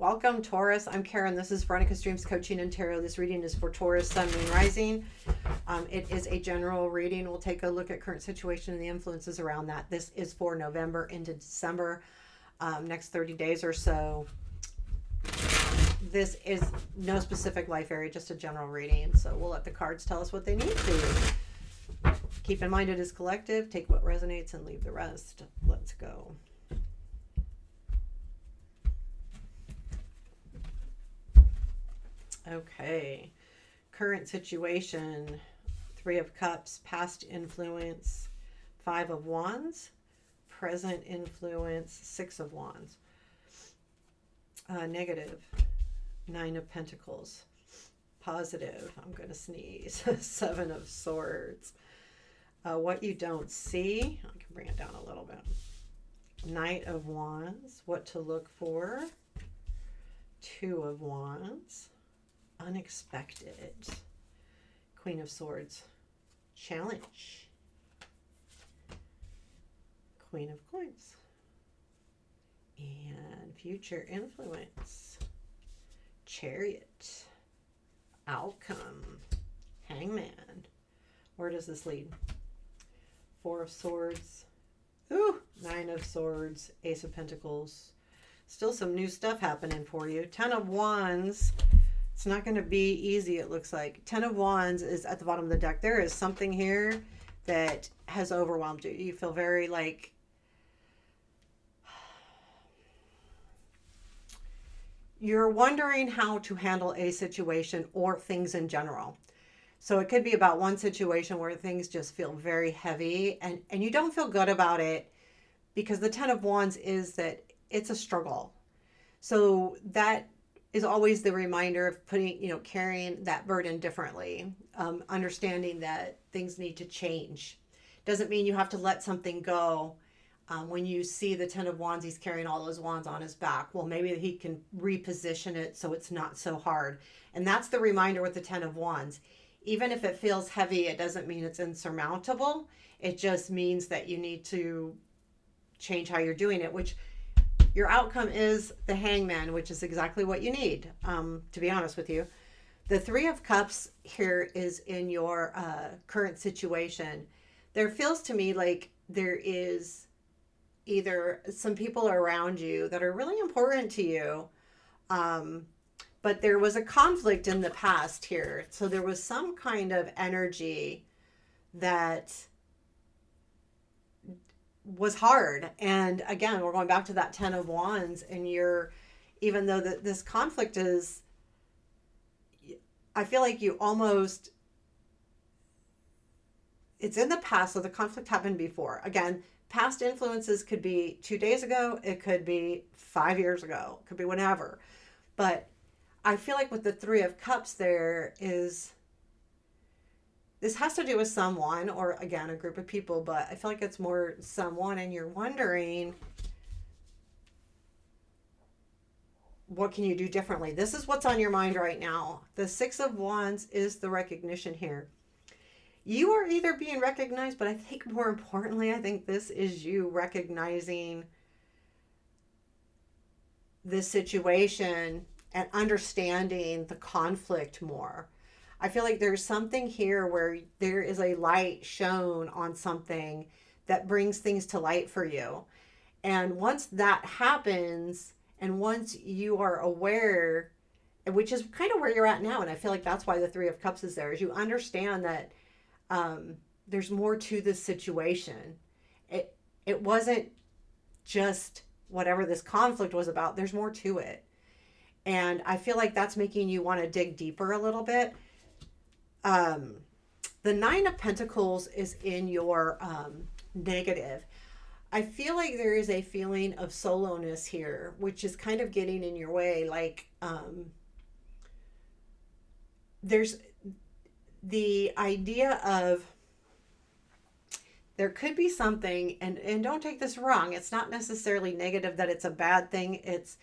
Welcome, Taurus. I'm Karen. This is Veronica's Dreams Coaching and Tarot. This reading is for Taurus, Sun, Moon, Rising. It is a general reading. We'll take a look at current situation and the influences around that. This is for November into December, next 30 days or so. This is no specific life area, just a general reading. So we'll let the cards tell us what they need to. Keep in mind it is collective. Take what resonates and leave the rest. Let's go. Okay, current situation, 3 of Cups, past influence, 5 of Wands, present influence, 6 of Wands. Negative, 9 of Pentacles. Positive, I'm going to sneeze, 7 of Swords. What you don't see, I can bring it down a little bit. Knight of Wands, what to look for, 2 of Wands. Unexpected. Queen of Swords. Challenge. Queen of Coins. And future influence. Chariot. Outcome. Hangman. Where does this lead? 4 of Swords. Ooh, 9 of Swords. Ace of Pentacles. Still some new stuff happening for you. 10 of Wands. It's not going to be easy, it looks like. 10 of Wands is at the bottom of the deck. There is something here that has overwhelmed you. You feel very like... You're wondering how to handle a situation or things in general. So it could be about one situation where things just feel very heavy and you don't feel good about it because the 10 of Wands is that it's a struggle. So that is always the reminder of carrying that burden differently. Understanding that things need to change. Doesn't mean you have to let something go. When you see the 10 of Wands, he's carrying all those wands on his back. Well, maybe he can reposition it so it's not so hard. And that's the reminder with the 10 of Wands. Even if it feels heavy, it doesn't mean it's insurmountable. It just means that you need to change how you're doing it, which your outcome is the Hangman, which is exactly what you need, to be honest with you. The 3 of Cups here is in your current situation. There feels to me like there is either some people around you that are really important to you, but there was a conflict in the past here. So there was some kind of energy that was hard. And again, we're going back to that 10 of Wands, and even though this conflict is, I feel like it's in the past. So the conflict happened before. Again, past influences could be 2 days ago. It could be 5 years ago. It could be whenever. But I feel like with the 3 of Cups this has to do with someone, or again, a group of people, but I feel like it's more someone, and you're wondering, what can you do differently? This is what's on your mind right now. The 6 of Wands is the recognition here. You are either being recognized, but I think more importantly, I think this is you recognizing this situation and understanding the conflict more. I feel like there's something here where there is a light shown on something that brings things to light for you. And once that happens, and once you are aware, which is kind of where you're at now, and I feel like that's why the 3 of Cups is there, is you understand that there's more to this situation. It wasn't just whatever this conflict was about. There's more to it. And I feel like that's making you want to dig deeper a little bit. The 9 of Pentacles is in your negative. I feel like there is a feeling of soloness here, which is kind of getting in your way. Like, there's the idea of, there could be something, and don't take this wrong, it's not necessarily negative that it's a bad thing. It's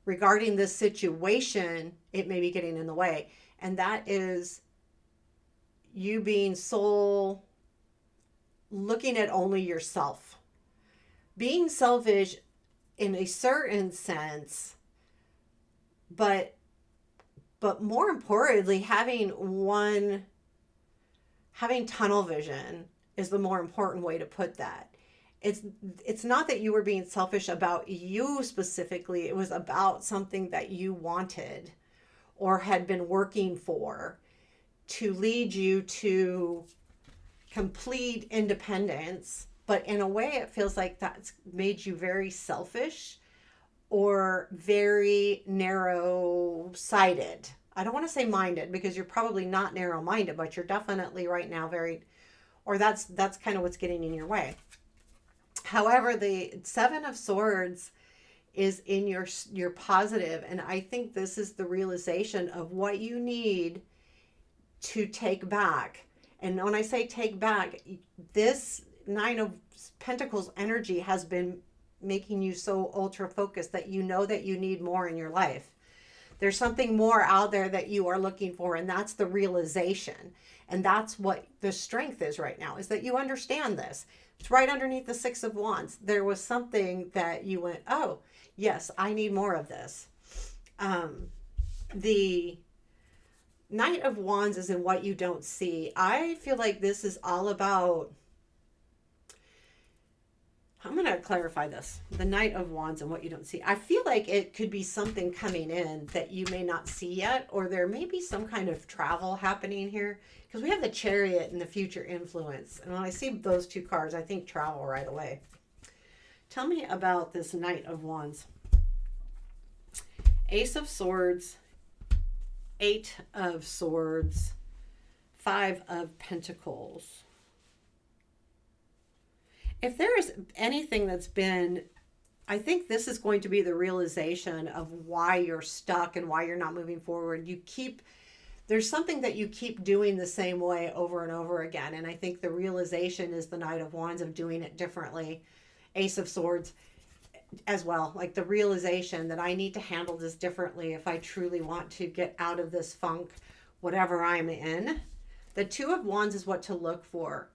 regarding this situation, it may be getting in the way. And that is you being looking at only yourself. Being selfish in a certain sense But more importantly, having tunnel vision is the more important way to put that. It's it's not that you were being selfish about you specifically. It was about something that you wanted or had been working for to lead you to complete independence. But in a way, it feels like that's made you very selfish or very narrow sighted. I don't want to say minded because you're probably not narrow minded, but you're definitely right now very, or that's kind of what's getting in your way. However, the Seven of Swords is in your positive, and I think this is the realization of what you need to take back. And when I say take back, this Nine of Pentacles energy has been making you so ultra focused that you know that you need more in your life. There's something more out there that you are looking for, and that's the realization. And that's what the strength is right now, is that you understand this. It's right underneath the Six of Wands. There was something that you went, oh, yes, I need more of this. The Knight of Wands is in what you don't see. I feel like this is all about, I'm going to clarify this. The Knight of Wands and what you don't see. I feel like it could be something coming in that you may not see yet, or there may be some kind of travel happening here, because we have the Chariot and the future influence. And when I see those two cards, I think travel right away. Tell me about this Knight of Wands. Ace of Swords, Eight of Swords, Five of Pentacles. If there is anything that's been, I think this is going to be the realization of why you're stuck and why you're not moving forward. There's something that you keep doing the same way over and over again. And I think the realization is the Knight of Wands of doing it differently. Ace of Swords as well, like the realization that I need to handle this differently if I truly want to get out of this funk, whatever I'm in. The Two of Wands is what to look for.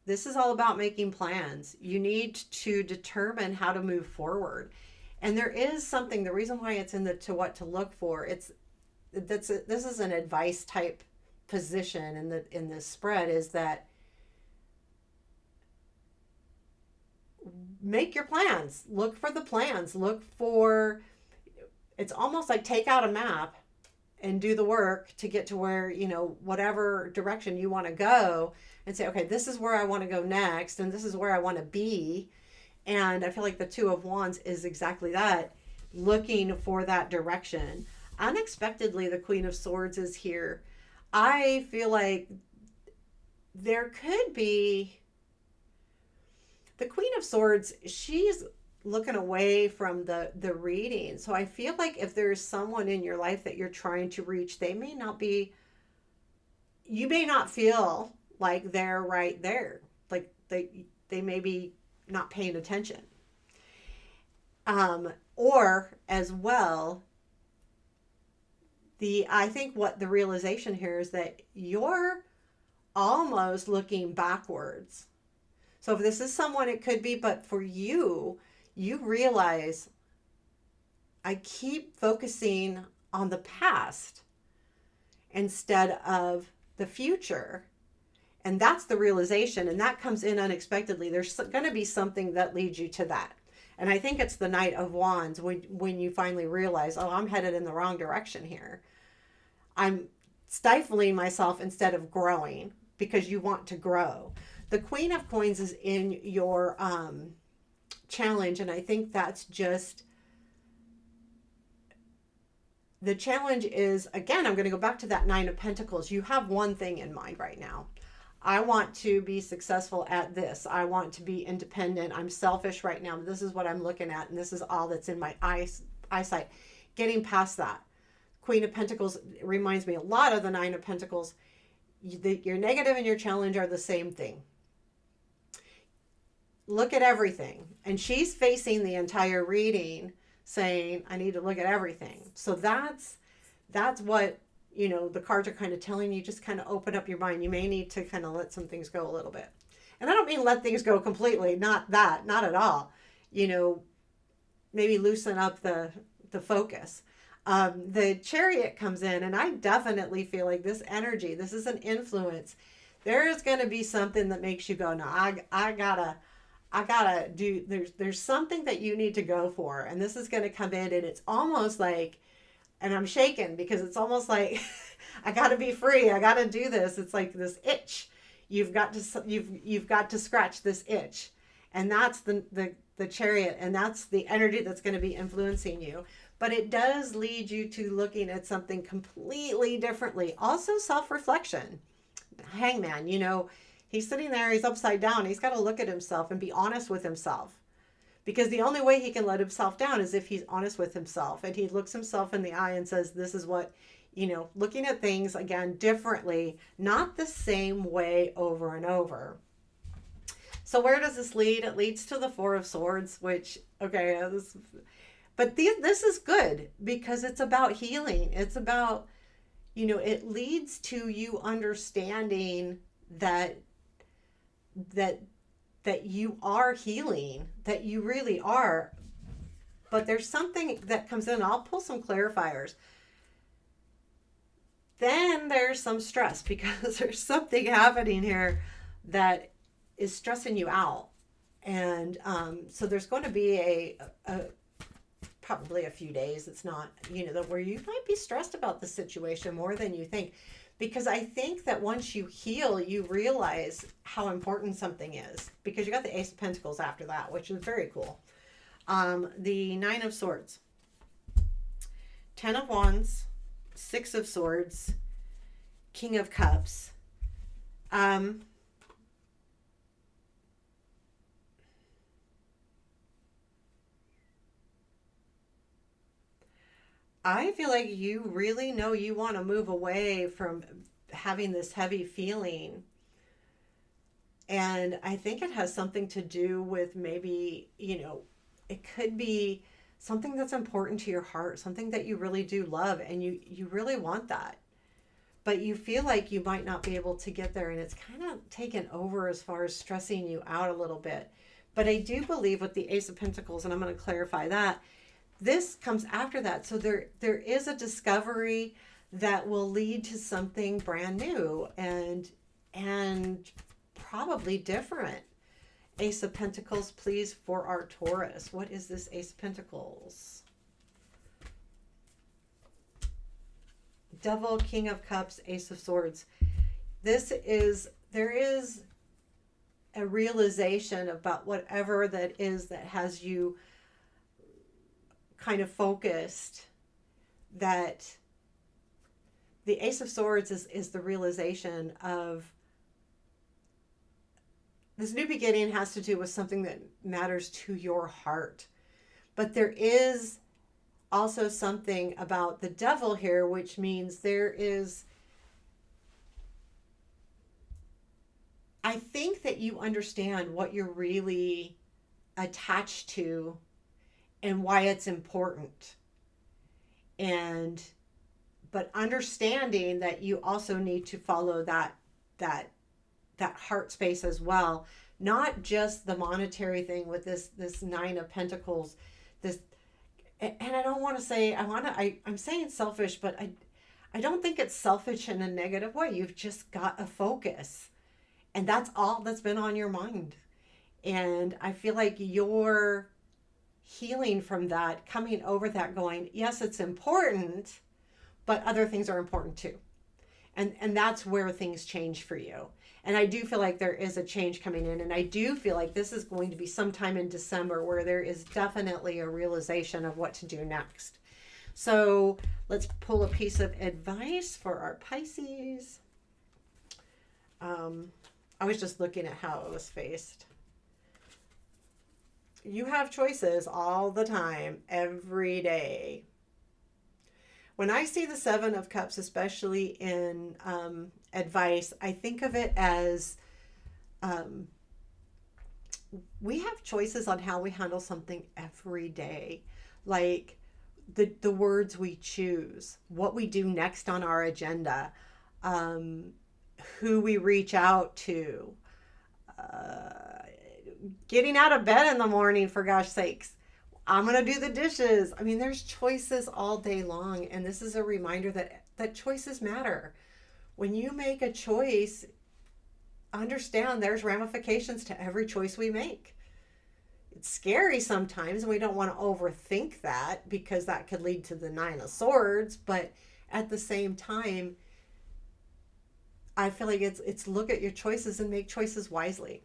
This is all about making plans. You need to determine how to move forward. And there is something, the reason why it's in the to what to look for, this is an advice type position in this spread, is that make your plans. Look for the plans. It's almost like take out a map and do the work to get to where, whatever direction you want to go, and say, okay, this is where I want to go next, and this is where I want to be. And I feel like the Two of Wands is exactly that, looking for that direction. Unexpectedly, the Queen of Swords is here. I feel like there could be, the Queen of Swords, she's looking away from the reading. So I feel like if there's someone in your life that you're trying to reach, you may not feel like they're right there. Like they may be not paying attention. Or as well, I think what the realization here is that you're almost looking backwards. So if this is someone, it could be, but for you, you realize I keep focusing on the past instead of the future. And that's the realization, and that comes in unexpectedly. There's going to be something that leads you to that. And I think it's the Knight of Wands when you finally realize, oh, I'm headed in the wrong direction here. I'm stifling myself instead of growing, because you want to grow. The Queen of Coins is in your challenge, and I think that's just, the challenge is, again, I'm going to go back to that Nine of Pentacles. You have one thing in mind right now. I want to be successful at this. I want to be independent. I'm selfish right now. This is what I'm looking at, and this is all that's in my eyesight. Getting past that. Queen of Pentacles reminds me a lot of the Nine of Pentacles. Your negative and your challenge are the same thing. Look at everything. And she's facing the entire reading saying, I need to look at everything. So that's what, the cards are kind of telling you. Just kind of open up your mind. You may need to kind of let some things go a little bit. And I don't mean let things go completely. Not at all. Maybe loosen up the focus. The Chariot comes in, and I definitely feel like this energy, this is an influence. There is going to be something that makes you go, no, I gotta do. There's something that you need to go for, and this is going to come in, and it's almost like, and I'm shaking because it's almost like I got to be free. I got to do this. It's like this itch. You've got to scratch this itch, and that's the Chariot, and that's the energy that's going to be influencing you. But it does lead you to looking at something completely differently. Also, self reflection. Hangman, he's sitting there, he's upside down. He's got to look at himself and be honest with himself. Because the only way he can let himself down is if he's honest with himself and he looks himself in the eye and says, this is what, looking at things again differently, not the same way over and over. So where does this lead? It leads to the Four of Swords, which, okay, this is good because it's about healing. It's about, it leads to you understanding that you are healing, that you really are. But there's something that comes in. I'll pull some clarifiers. Then there's some stress because there's something happening here that is stressing you out. And so there's going to be a probably a few days. It's not, where you might be stressed about the situation more than you think. Because I think that once you heal, you realize how important something is. Because you got the Ace of Pentacles after that, which is very cool. The Nine of Swords. 10 of Wands. 6 of Swords. King of Cups. I feel like you really know you want to move away from having this heavy feeling. And I think it has something to do with maybe, it could be something that's important to your heart, something that you really do love, and you really want that. But you feel like you might not be able to get there, and it's kind of taken over as far as stressing you out a little bit. But I do believe with the Ace of Pentacles, and I'm going to clarify that, this comes after that. So there is a discovery that will lead to something brand new and probably different. Ace of Pentacles, please, for our Taurus. What is this Ace of Pentacles? Devil, King of Cups, Ace of Swords. There is a realization about whatever that is that has you kind of focused. That the Ace of Swords is the realization of this new beginning has to do with something that matters to your heart. But there is also something about the Devil here, which means there is, I think that you understand what you're really attached to and why it's important. But understanding that you also need to follow that heart space as well, not just the monetary thing with this Nine of Pentacles. And I don't want to say, I'm saying selfish, but I don't think it's selfish in a negative way. You've just got a focus, and that's all that's been on your mind. And I feel like you're healing from that, coming over that, going, yes, it's important, but other things are important too. And that's where things change for you. And I do feel like there is a change coming in. And I do feel like this is going to be sometime in December where there is definitely a realization of what to do next. So let's pull a piece of advice for our Pisces. I was just looking at how it was faced. You have choices all the time, every day. When I see the Seven of Cups, especially in advice, I think of it as we have choices on how we handle something every day. Like the words we choose, what we do next on our agenda, who we reach out to, getting out of bed in the morning, for gosh sakes. I'm going to do the dishes. I mean, there's choices all day long. And this is a reminder that choices matter. When you make a choice, understand there's ramifications to every choice we make. It's scary sometimes, and we don't want to overthink that because that could lead to the Nine of Swords. But at the same time, I feel like it's look at your choices and make choices wisely.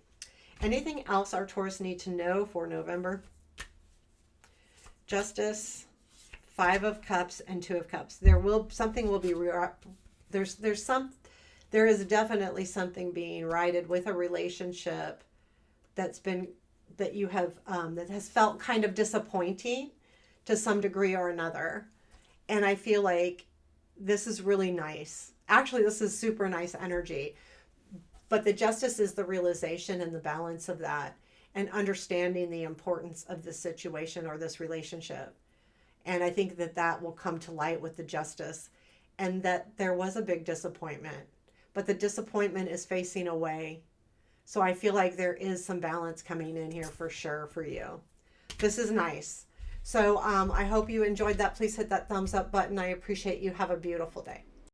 Anything else our Taurus need to know for November? Justice, Five of Cups, and Two of Cups. There is definitely something being righted with a relationship that you have that has felt kind of disappointing to some degree or another. And I feel like this is really nice. Actually, this is super nice energy. But the Justice is the realization and the balance of that, and understanding the importance of this situation or this relationship. And I think that will come to light with the Justice, and that there was a big disappointment, but the disappointment is facing away. So I feel like there is some balance coming in here for sure for you. This is nice. So I hope you enjoyed that. Please hit that thumbs up button. I appreciate you. Have a beautiful day.